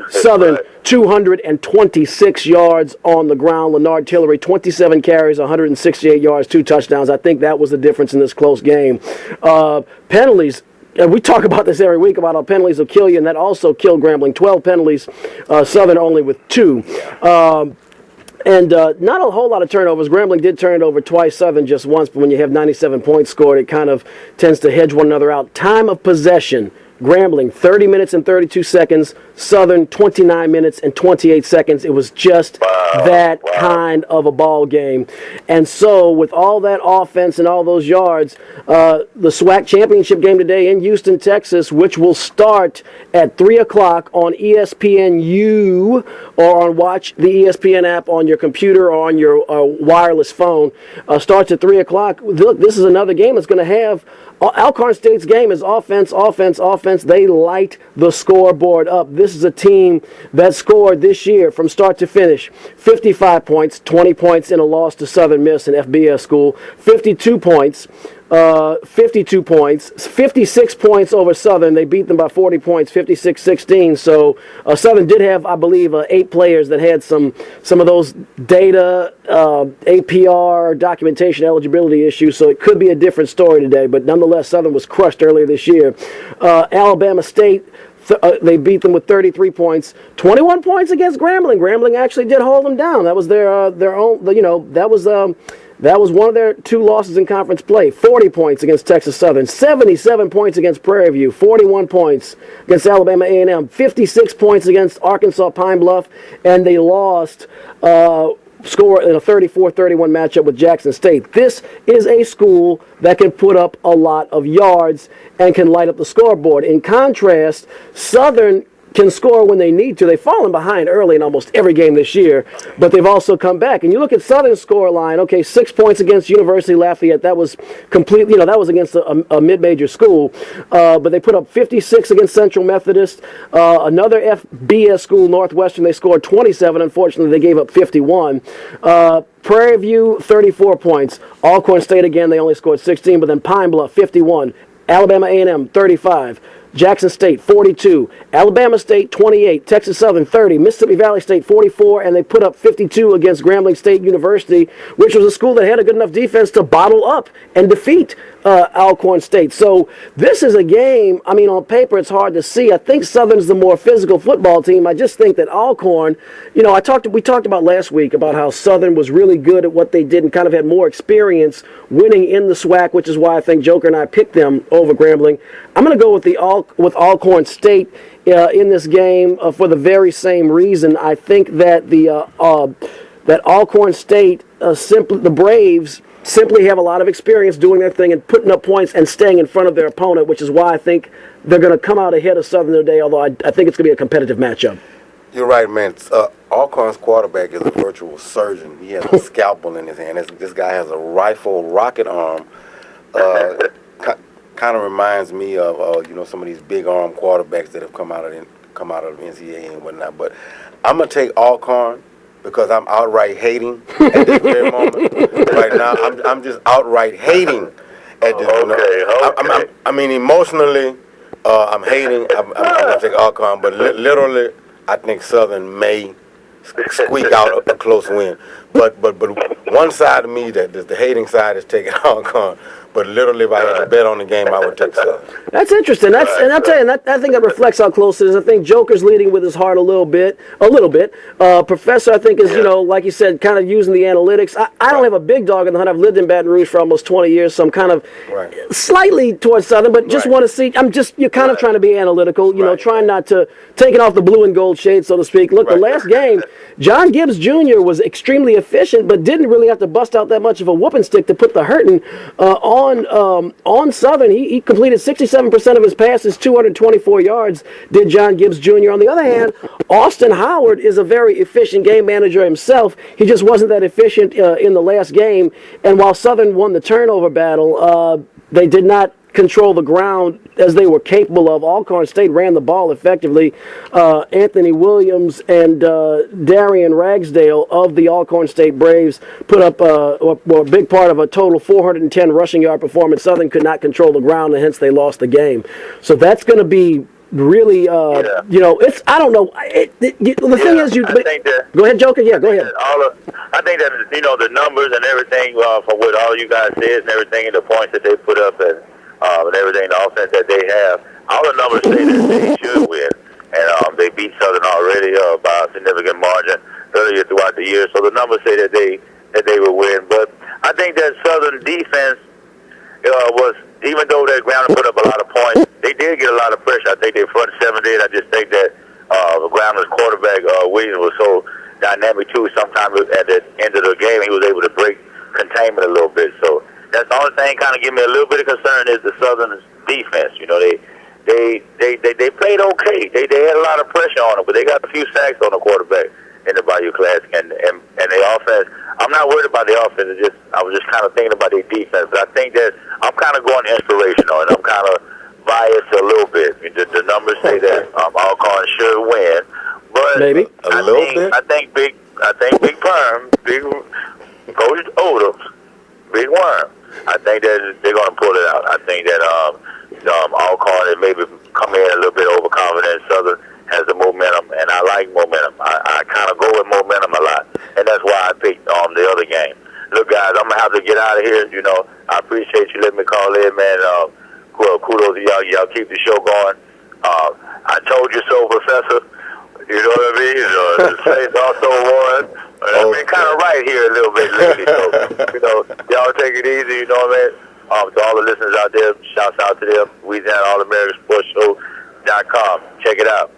Southern, 226 yards on the ground. Leonard Tillery, 27 carries, 168 yards, 2 touchdowns. I think that was the difference in this close game. Penalties. We talk about this every week about how penalties will kill you, and that also killed Grambling. 12 penalties, Southern only with 2. And not a whole lot of turnovers. Grambling did turn it over twice, Southern just once, but when you have 97 points scored, it kind of tends to hedge one another out. Time of possession. Grambling, 30 minutes and 32 seconds. Southern, 29 minutes and 28 seconds. It was just that kind of a ball game. And so with all that offense and all those yards, the SWAC championship game today in Houston, Texas, which will start at 3 o'clock on ESPNU or on Watch the ESPN app on your computer or on your wireless phone, starts at 3 o'clock. Look, this is another game that's going to have Alcorn State's game is offense, offense, offense. They light the scoreboard up. This is a team that scored this year from start to finish 55 points, 20 points in a loss to Southern Miss in FBS school, 52 points, 56 points over Southern. They beat them by 40 points, 56-16. So Southern did have, I believe, 8 players that had some of those data, APR, documentation, eligibility issues. So it could be a different story today. But nonetheless, Southern was crushed earlier this year. Alabama State, they beat them with 33 points, 21 points against Grambling. Grambling actually did hold them down. That was their own, that was one of their 2 losses in conference play. 40 points against Texas Southern, 77 points against Prairie View, 41 points against Alabama A&M, 56 points against Arkansas Pine Bluff, and they lost score in a 34-31 matchup with Jackson State. This is a school that can put up a lot of yards and can light up the scoreboard. In contrast, Southern can score when they need to. They've fallen behind early in almost every game this year, but they've also come back. And you look at Southern's score line, okay, 6 points against University Lafayette. That was completely, that was against a mid-major school. But they put up 56 against Central Methodist. Another FBS school, Northwestern, they scored 27. Unfortunately, they gave up 51. Prairie View, 34 points. Alcorn State, again, they only scored 16, but then Pine Bluff, 51. Alabama A&M, 35. Jackson State, 42. Alabama State, 28. Texas Southern, 30. Mississippi Valley State, 44. And they put up 52 against Grambling State University, which was a school that had a good enough defense to bottle up and defeat Alcorn State. So this is a game, on paper it's hard to see. I think Southern's the more physical football team. I just think that Alcorn, we talked about last week about how Southern was really good at what they did and kind of had more experience winning in the SWAC, which is why I think Joker and I picked them over Grambling. I'm going to go with Alcorn State in this game for the very same reason. I think that that Alcorn State, the Braves, simply have a lot of experience doing their thing and putting up points and staying in front of their opponent, which is why I think they're going to come out ahead of Southern today, although I think it's going to be a competitive matchup. You're right, man. Alcorn's quarterback is a virtual surgeon. He has a scalpel in his hand. This guy has a rifle rocket arm. Kind of reminds me of some of these big arm quarterbacks that have come out of NCAA and whatnot. But I'm gonna take Alcorn because I'm outright hating at this very moment. Right now, I'm just outright hating at this. Emotionally, I'm hating. I'm gonna take Alcorn, but literally, I think Southern may squeak out a close win. But one side of me, that the hating side, is taking Alcorn. But literally, if I had to bet on the game, I would take Southern. That's interesting. And I'll tell you, I think that reflects how close it is. I think Joker's leading with his heart a little bit. Professor, I think, is, like you said, kind of using the analytics. I don't have a big dog in the hunt. I've lived in Baton Rouge for almost 20 years, so I'm kind of slightly towards Southern, but just want to see. You're kind of trying to be analytical, trying not to take it off the blue and gold shade, so to speak. Look, the last game, John Gibbs Jr. was extremely efficient, but didn't really have to bust out that much of a whooping stick to put the hurting on Southern. He completed 67% of his passes, 224 yards, did John Gibbs Jr. On the other hand, Austin Howard is a very efficient game manager himself. He just wasn't that efficient in the last game. And while Southern won the turnover battle, they did not control the ground as they were capable of. Alcorn State ran the ball effectively. Anthony Williams and Darian Ragsdale of the Alcorn State Braves put up a big part of a total 410 rushing yard performance. Southern could not control the ground, and hence they lost the game. So that's going to be really, it's, I don't know. The thing is, go ahead, Joker. Yeah, go ahead. I think that, the numbers and everything from what all you guys said and everything and the points that they put up and everything, the offense that they have, all the numbers say that they should win. And they beat Southern already by a significant margin earlier throughout the year. So the numbers say that they will win. But I think that Southern defense was, even though they ground put up a lot of points, they did get a lot of pressure. I think their front seven did. I just think that Grounders quarterback Williams was so dynamic too. Sometimes at the end of the game, he was able to break containment a little bit. So that's the only thing kind of give me a little bit of concern is the Southern defense. They played okay. They had a lot of pressure on them, but they got a few sacks on the quarterback in the Bayou Classic, and the offense. I'm not worried about the offense. I was just kind of thinking about their defense. But I think that I'm kind of going inspirational, and I'm kind of biased a little bit. The numbers say that Alcorn should win, but maybe I think Big Perm, Big Coach Odoms, Big Worm. I think that they're going to pull it out. I think that Alcorn has maybe come in a little bit overconfident. Southern has the momentum, and I like momentum. I kind of go with momentum a lot, and that's why I picked the other game. Look, guys, I'm going to have to get out of here. I appreciate you letting me call in, man. Kudos to y'all. Y'all keep the show going. I told you so, Professor. You know what I mean? The Saints also won. I've been kind of right here a little bit lately. So, y'all take it easy, you know what I mean? To all the listeners out there, shouts out to them. Louisiana All-American Sports Show.com. Check it out.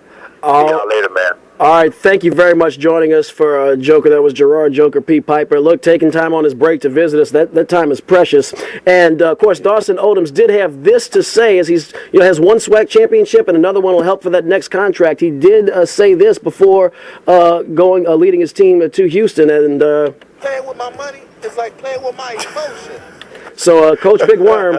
See y'all later, man. All right, thank you very much joining us for Joker. That was Gerard Joker P. Piper. Look, taking time on his break to visit us. That time is precious. And, of course, Dawson Odoms did have this to say as he's has one SWAC championship and another one will help for that next contract. He did say this before leading his team to Houston. And playing with my money is like playing with my emotions. So, Coach Big Worm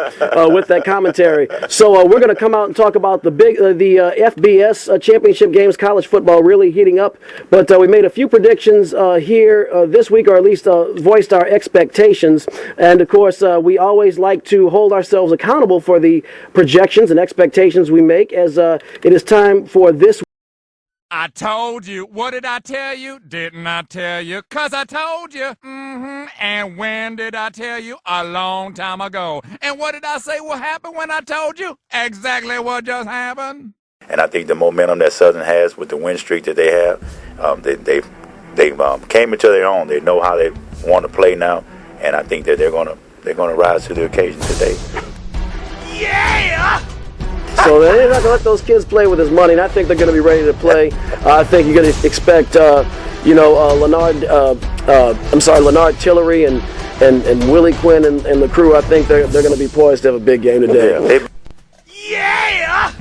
with that commentary. So, we're going to come out and talk about the FBS championship games, college football really heating up. But we made a few predictions here this week, or at least voiced our expectations. And, of course, we always like to hold ourselves accountable for the projections and expectations we make, as it is time for this. I told you. What did I tell you? Didn't I tell you? 'Cause I told you. And when did I tell you? A long time ago. And what did I say will happen when I told you? Exactly what just happened. And I think the momentum that Southern has with the win streak that they have, they came into their own. They know how they want to play now, and I think that they're gonna rise to the occasion today. Yeah! So they're not going to let those kids play with his money, and I think they're going to be ready to play. I think you're going to expect, Leonard Tillery and Willie Quinn and the crew. I think they're going to be poised to have a big game today. Yeah!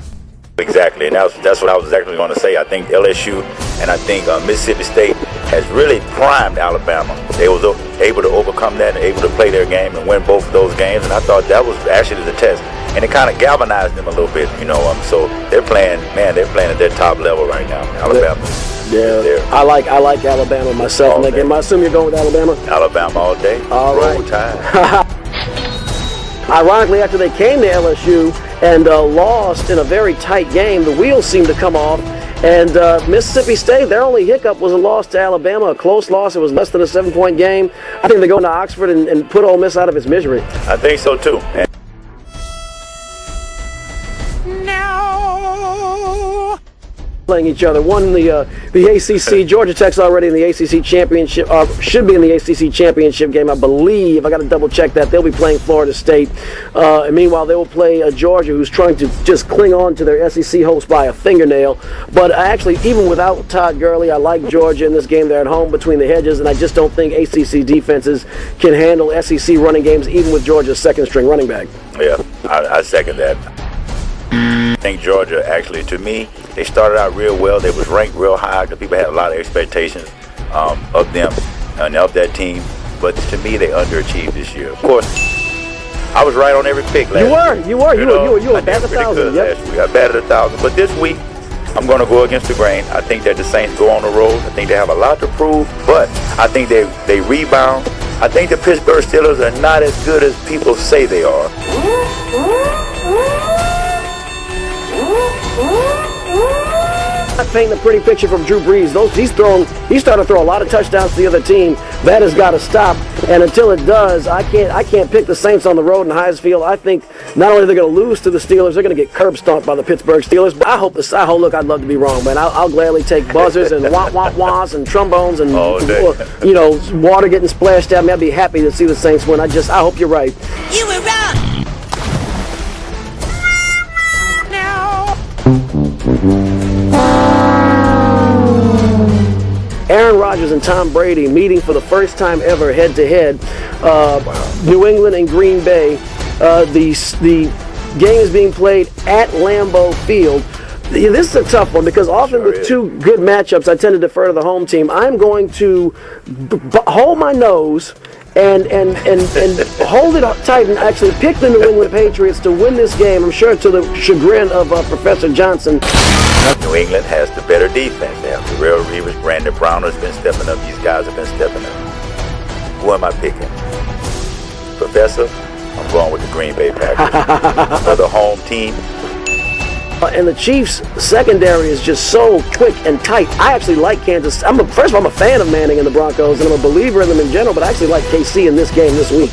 Exactly, and that's what I was exactly going to say. I think LSU and I think Mississippi State has really primed Alabama. They was able to overcome that and able to play their game and win both of those games, and I thought that was actually the test. And it kind of galvanized them a little bit, so they're playing at their top level right now, Alabama. Yeah, I like Alabama myself. And I assume you're going with Alabama? Alabama all day. All Roll right. Tide. Ironically, after they came to LSU and lost in a very tight game, the wheels seemed to come off. And Mississippi State, their only hiccup was a loss to Alabama, a close loss. It was less than a 7-point game. I think they're going to Oxford and put Ole Miss out of its misery. I think so, too. Playing each other. One, the ACC, Georgia Tech's already in the ACC championship, should be in the ACC championship game, I believe. I got to double check that. They'll be playing Florida State. And meanwhile, they will play Georgia, who's trying to just cling on to their SEC hopes by a fingernail. But actually, even without Todd Gurley, I like Georgia in this game. They're at home between the hedges, and I just don't think ACC defenses can handle SEC running games, even with Georgia's second-string running back. Yeah, I second that. I think Georgia, actually, to me, they started out real well. They was ranked real high because people had a lot of expectations of them and of that team. But to me, they underachieved this year. Of course, I was right on every pick last week. You were I batted did pretty 1,000. good Yep. last week. I batted 1,000. But this week, I'm going to go against the grain. I think that the Saints go on the road. I think they have a lot to prove, but I think they rebound. I think the Pittsburgh Steelers are not as good as people say they are. Not painting a pretty picture from Drew Brees. He's starting to throw a lot of touchdowns to the other team. That has got to stop. And until it does, I can't pick the Saints on the road in Hatfield. I think not only are they going to lose to the Steelers, they're going to get curb stomped by the Pittsburgh Steelers. But I hope look, I'd love to be wrong, man. I'll gladly take buzzers and wah-wah-wahs and trombones and water getting splashed at me. I'd be happy to see the Saints win. I hope you're right. You were wrong. Aaron Rodgers and Tom Brady meeting for the first time ever head-to-head. New England and Green Bay. The game is being played at Lambeau Field. This is a tough one because often with two good matchups, I tend to defer to the home team. I'm going to hold my nose and hold it tight and actually pick the New England Patriots to win this game. I'm sure to the chagrin of Professor Johnson. New England has the better defense. They have Terrell Reeves, Brandon Brown has been stepping up. These guys have been stepping up. Who am I picking? Professor, I'm going with the Green Bay Packers. Another home team. And the Chiefs' secondary is just so quick and tight. I actually like Kansas. First of all, I'm a fan of Manning and the Broncos, and I'm a believer in them in general, but I actually like KC in this game this week.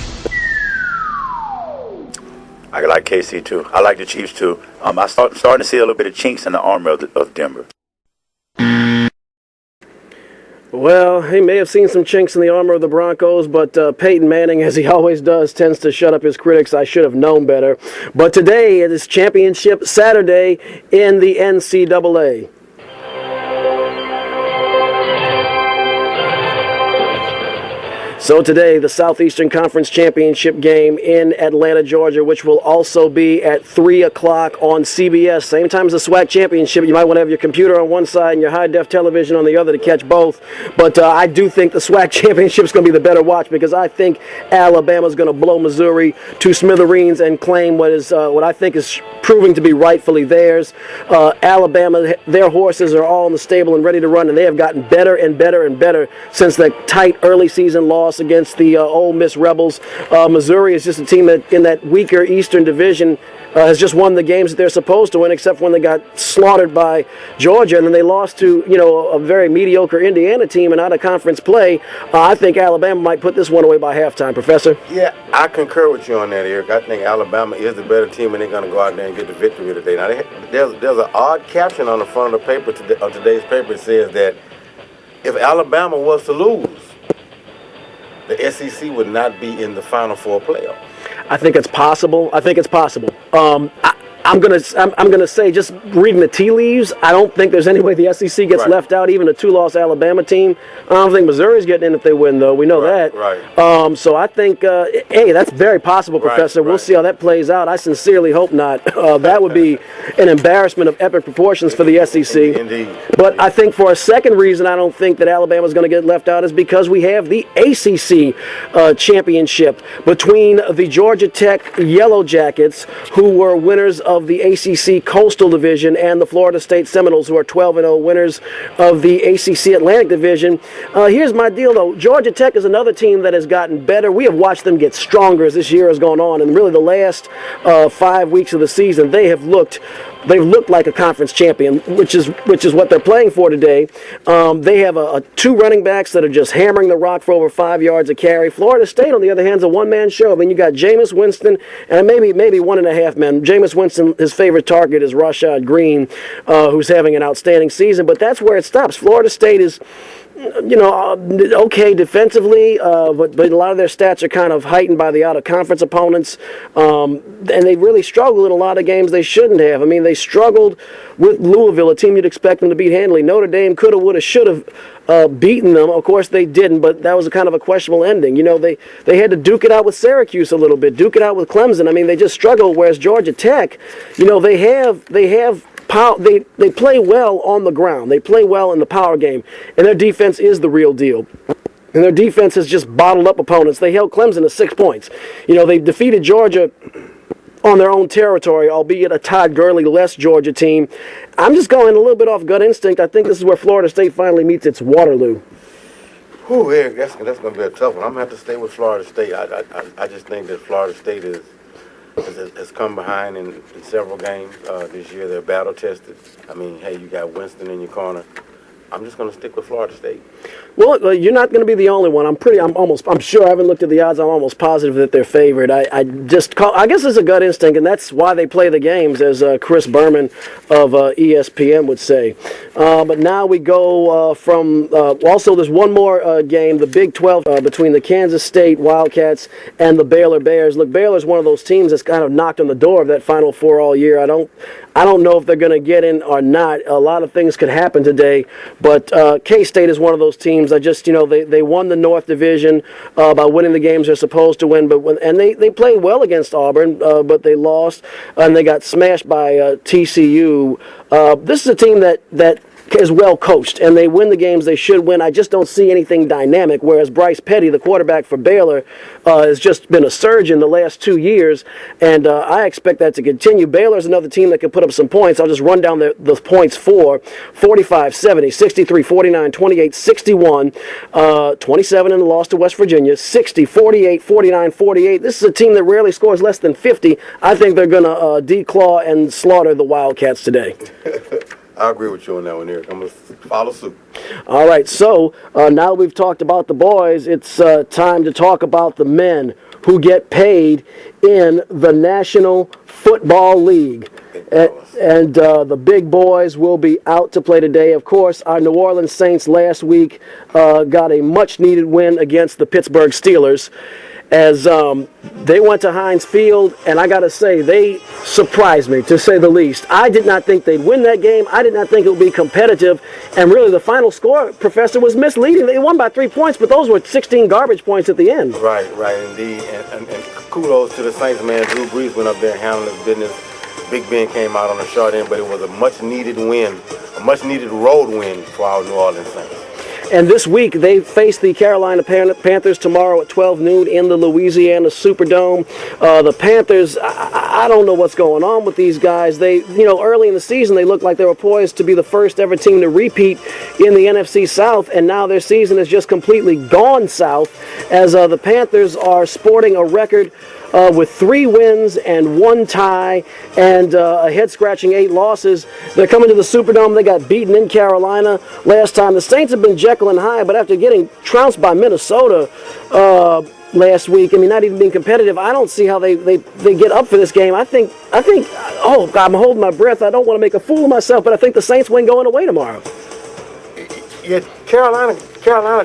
I like KC too. I like the Chiefs too. I'm starting to see a little bit of chinks in the armor of Denver. Well, he may have seen some chinks in the armor of the Broncos, but Peyton Manning, as he always does, tends to shut up his critics. I should have known better. But today it is Championship Saturday in the NCAA. So today, the Southeastern Conference Championship game in Atlanta, Georgia, which will also be at 3 o'clock on CBS. Same time as the SWAC Championship. You might want to have your computer on one side and your high-def television on the other to catch both. But I do think the SWAC Championship is going to be the better watch because I think Alabama's going to blow Missouri to smithereens and claim what I think is proving to be rightfully theirs. Alabama, their horses are all in the stable and ready to run, and they have gotten better and better and better since the tight early season loss against the Ole Miss Rebels. Missouri is just a team that in that weaker Eastern Division has just won the games that they're supposed to win, except when they got slaughtered by Georgia, and then they lost to a very mediocre Indiana team in out-of-conference play. I think Alabama might put this one away by halftime, Professor. Yeah, I concur with you on that, Eric. I think Alabama is the better team, and they're going to go out there and get the victory today. Now, there's an odd caption on the front of the paper of today's paper. It says that if Alabama was to lose, the SEC would not be in the Final Four playoff. I think it's possible. I'm gonna say, just reading the tea leaves, I don't think there's any way the SEC gets left out, even a two-loss Alabama team. I don't think Missouri's getting in if they win, though. We know that. Right. So I think, hey, that's very possible, Professor. We'll see how that plays out. I sincerely hope not. That would be an embarrassment of epic proportions for the SEC. Indeed. But I think for a second reason I don't think that Alabama's going to get left out is because we have the ACC championship between the Georgia Tech Yellow Jackets, who were winners of the ACC Coastal Division, and the Florida State Seminoles, who are 12-0 winners of the ACC Atlantic Division. Here's my deal, though. Georgia Tech is another team that has gotten better. We have watched them get stronger as this year has gone on, and really the last 5 weeks of the season, they've looked like a conference champion, which is what they're playing for today. They have two running backs that are just hammering the rock for over 5 yards a carry. Florida State, on the other hand, is a one-man show. I mean, you got Jameis Winston and maybe 1.5 men. Jameis Winston, his favorite target is Rashad Green, who's having an outstanding season, but that's where it stops. Florida State is okay defensively, but a lot of their stats are kind of heightened by the out-of-conference opponents, and they really struggled in a lot of games they shouldn't have. I mean, they struggled with Louisville, a team you'd expect them to beat handily. Notre Dame could have, would have, should have beaten them. Of course, they didn't, but that was a kind of a questionable ending. They had to duke it out with Syracuse a little bit, duke it out with Clemson. I mean, they just struggled, whereas Georgia Tech, they have power. They play well on the ground. They play well in the power game, and their defense is the real deal. And their defense has just bottled up opponents. They held Clemson to 6 points. You know, they defeated Georgia on their own territory, albeit a Todd Gurley-less Georgia team. I'm just going a little bit off gut instinct. I think this is where Florida State finally meets its Waterloo. Whew, Eric, that's going to be a tough one. I'm going to have to stay with Florida State. I just think that Florida State has come behind in several games this year. They're battle-tested. I mean, hey, you got Winston in your corner. I'm just going to stick with Florida State. Well, you're not going to be the only one. I'm sure I haven't looked at the odds. I'm almost positive that they're favored. I guess it's a gut instinct, and that's why they play the games, as Chris Berman of ESPN would say. But now we go from, also there's one more game, the Big 12 between the Kansas State Wildcats and the Baylor Bears. Look, Baylor's one of those teams that's kind of knocked on the door of that Final Four all year. I don't know if they're going to get in or not. A lot of things could happen today, but K-State is one of those teams. They won the North Division by winning the games they're supposed to win, and they played well against Auburn, but they lost, and they got smashed by TCU. This is a team that is well coached, and they win the games they should win. I just don't see anything dynamic, whereas Bryce Petty, the quarterback for Baylor, has just been a surge in the last 2 years, and I expect that to continue. Baylor's another team that can put up some points. I'll just run down the points for 45-70, 63-49, 28-61, 27 in the loss to West Virginia, 60, 48, 49, 48. This is a team that rarely scores less than 50. I think they're going to declaw and slaughter the Wildcats today. I agree with you on that one, Eric. I'm going to follow suit. All right, so now we've talked about the boys, it's time to talk about the men who get paid in the National Football League. And the big boys will be out to play today. Of course, our New Orleans Saints last week got a much-needed win against the Pittsburgh Steelers, as they went to Heinz Field, and I got to say, they surprised me, to say the least. I did not think they'd win that game. I did not think it would be competitive, and really the final score, Professor, was misleading. They won by 3 points, but those were 16 garbage points at the end. Right, indeed, and kudos to the Saints, man. Drew Brees went up there and handled his business. Big Ben came out on the short end, but it was a much-needed win, a much-needed road win for our New Orleans Saints. And this week, they face the Carolina Panthers tomorrow at 12 noon in the Louisiana Superdome. The Panthers, I don't know what's going on with these guys. Early in the season, they looked like they were poised to be the first ever team to repeat in the NFC South, and now their season has just completely gone south, as the Panthers are sporting a record with 3 wins and 1 tie and a head-scratching 8 losses. They're coming to the Superdome. They got beaten in Carolina last time. The Saints have been Jekyll and Hyde, but after getting trounced by Minnesota last week, not even being competitive, I don't see how they get up for this game. I think, oh, God, I'm holding my breath. I don't want to make a fool of myself, but I think the Saints win going away tomorrow. Yeah, Carolina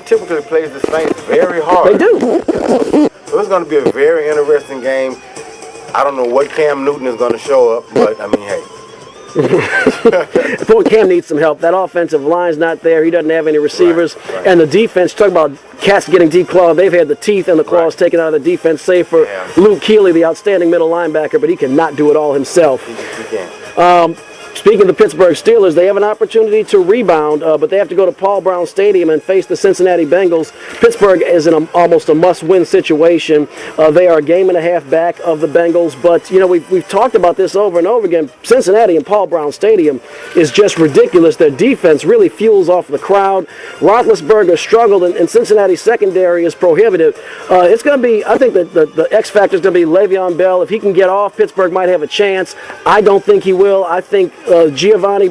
typically plays the Saints very hard. They do. So it's going to be a very interesting game. I don't know what Cam Newton is going to show up, but, hey. Poor Cam needs some help. That offensive line's not there. He doesn't have any receivers. Right. And the defense, talk about cats getting declawed. They've had the teeth and the claws taken out of the defense, save for Luke Keeley, the outstanding middle linebacker, but he cannot do it all himself. He can't. Speaking of the Pittsburgh Steelers, they have an opportunity to rebound, but they have to go to Paul Brown Stadium and face the Cincinnati Bengals. Pittsburgh is in almost a must-win situation. They are a game and a half back of the Bengals, but we've talked about this over and over again. Cincinnati and Paul Brown Stadium is just ridiculous. Their defense really fuels off the crowd. Roethlisberger struggled, and Cincinnati's secondary is prohibitive. It's going to be, I think that the X factor is going to be Le'Veon Bell. If he can get off, Pittsburgh might have a chance. I don't think he will. I think Giovanni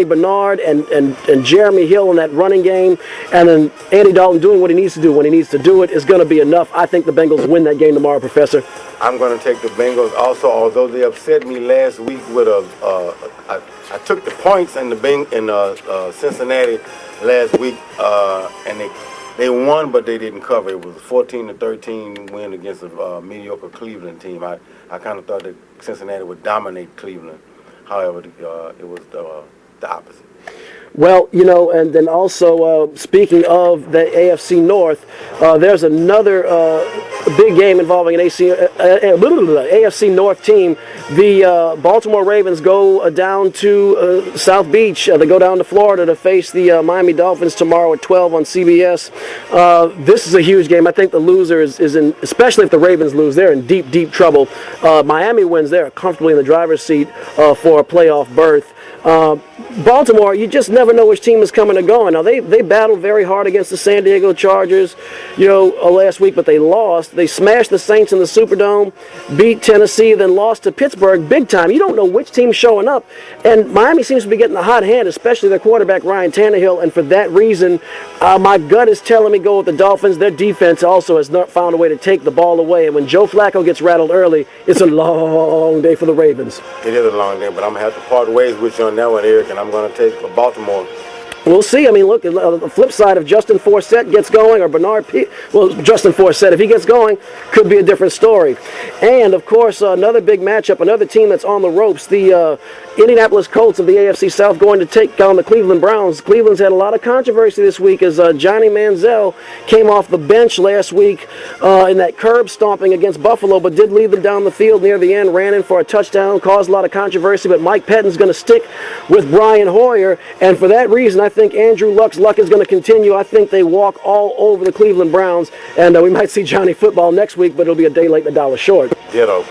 Bernard and Jeremy Hill in that running game, and then Andy Dalton doing what he needs to do when he needs to do it is going to be enough. I think the Bengals win that game tomorrow, Professor. I'm going to take the Bengals also, although they upset me last week with I took the points in Cincinnati last week, and they won, but they didn't cover. It was a 14-13 win against a mediocre Cleveland team. I kind of thought that Cincinnati would dominate Cleveland. However, it was the opposite. Well, and then also, speaking of the AFC North, there's another big game involving an AFC North team. The Baltimore Ravens go down to South Beach. They go down to Florida to face the Miami Dolphins tomorrow at 12 on CBS. This is a huge game. I think the loser is in, especially if the Ravens lose, they're in deep, deep trouble. Miami wins, they're comfortably in the driver's seat for a playoff berth. Baltimore, you just never know which team is coming or going. Now, they battled very hard against the San Diego Chargers, last week, but they lost. They smashed the Saints in the Superdome, beat Tennessee, then lost to Pittsburgh big time. You don't know which team's showing up. And Miami seems to be getting the hot hand, especially their quarterback, Ryan Tannehill. And for that reason, my gut is telling me go with the Dolphins. Their defense also has not found a way to take the ball away. And when Joe Flacco gets rattled early, it's a long day for the Ravens. It is a long day, but I'm going to have to part ways with you on that one, Eric, and I'm going to take Baltimore. We'll see. I mean, look, the flip side, if Justin Forsett gets going, or Justin Forsett, if he gets going, could be a different story. And, of course, another big matchup, another team that's on the ropes, the Indianapolis Colts of the AFC South going to take on the Cleveland Browns. Cleveland's had a lot of controversy this week as Johnny Manziel came off the bench last week in that curb stomping against Buffalo, but did lead them down the field near the end, ran in for a touchdown, caused a lot of controversy, but Mike Pettine's going to stick with Brian Hoyer, and for that reason, I think Andrew Luck's luck is going to continue. I think they walk all over the Cleveland Browns, and we might see Johnny football next week, but it'll be a day late and a dollar short. Ditto.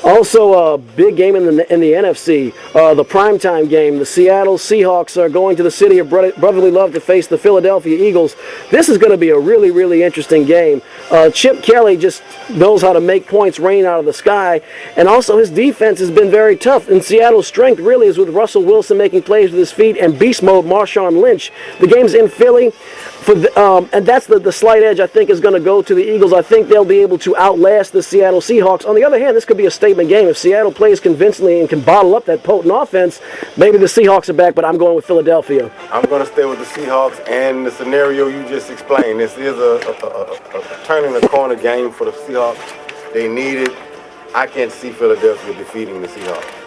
Also, a big game in the NFC, the primetime game. The Seattle Seahawks are going to the city of brotherly love to face the Philadelphia Eagles. This is going to be a really, really interesting game. Chip Kelly just knows how to make points rain out of the sky, and also his defense has been very tough. And Seattle's strength really is with Russell Wilson making plays with his feet and beast mode Marshawn Lynch. The game's in Philly. And that's the slight edge I think is going to go to the Eagles. I think they'll be able to outlast the Seattle Seahawks. On the other hand, this could be a statement game. If Seattle plays convincingly and can bottle up that potent offense, maybe the Seahawks are back, but I'm going with Philadelphia. I'm going to stay with the Seahawks and the scenario you just explained. This is a turning the corner game for the Seahawks. They need it. I can't see Philadelphia defeating the Seahawks.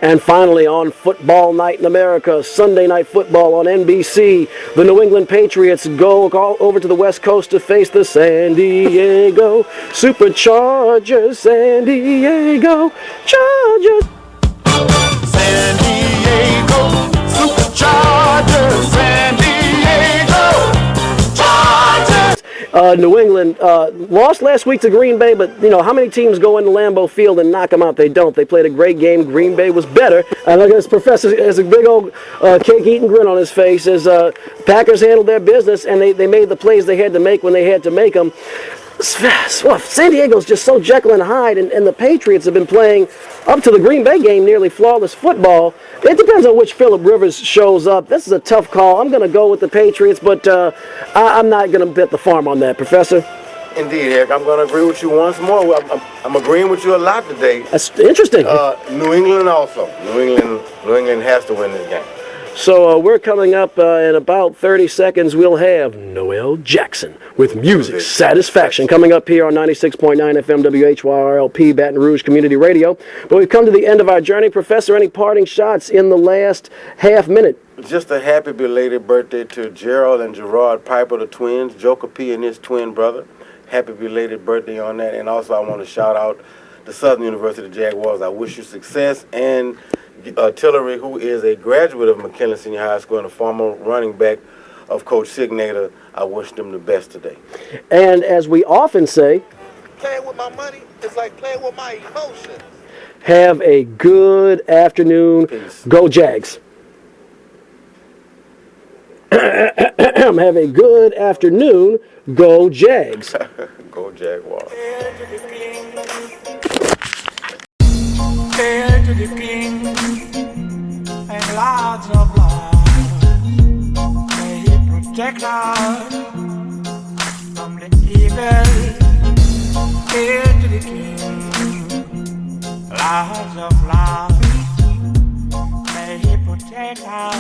And finally, on Football Night in America, Sunday Night Football on NBC, the New England Patriots go over to the West Coast to face the San Diego Superchargers. San Diego Chargers. San Diego Superchargers. San Diego Chargers. New England lost last week to Green Bay, but how many teams go into Lambeau Field and knock them out? They don't. They played a great game. Green Bay was better. And look at this professor has a big old cake-eating grin on his face as Packers handled their business and they made the plays they had to make when they had to make them. San Diego's just so Jekyll and Hyde, and the Patriots have been playing up to the Green Bay game nearly flawless football. It depends on which Phillip Rivers shows up. This is a tough call. I'm going to go with the Patriots, but I'm not going to bet the farm on that, Professor. Indeed, Eric. I'm going to agree with you once more. I'm agreeing with you a lot today. That's interesting. New England also. New England has to win this game. So we're coming up in about 30 seconds. We'll have Noel Jackson with Music Satisfaction coming up here on 96.9 FM WHYR-LP Baton Rouge Community Radio. But we've come to the end of our journey. Professor, any parting shots in the last half minute? Just a happy belated birthday to Gerald and Gerard Piper, the twins, Joker P and his twin brother. Happy belated birthday on that. And also I want to shout out the Southern University Jaguars. I wish you success. And Tillery, who is a graduate of McKinley Senior High School and a former running back of Coach Signator, I wish them the best today. And as we often say, playing with my money is like playing with my emotions. Have a good afternoon. Peace. Go Jags. Have a good afternoon. Go Jags. Go Jaguars. Hail to the king and lots of love. May he protect us from the evil. Hail to the king, lots of love. May he protect us.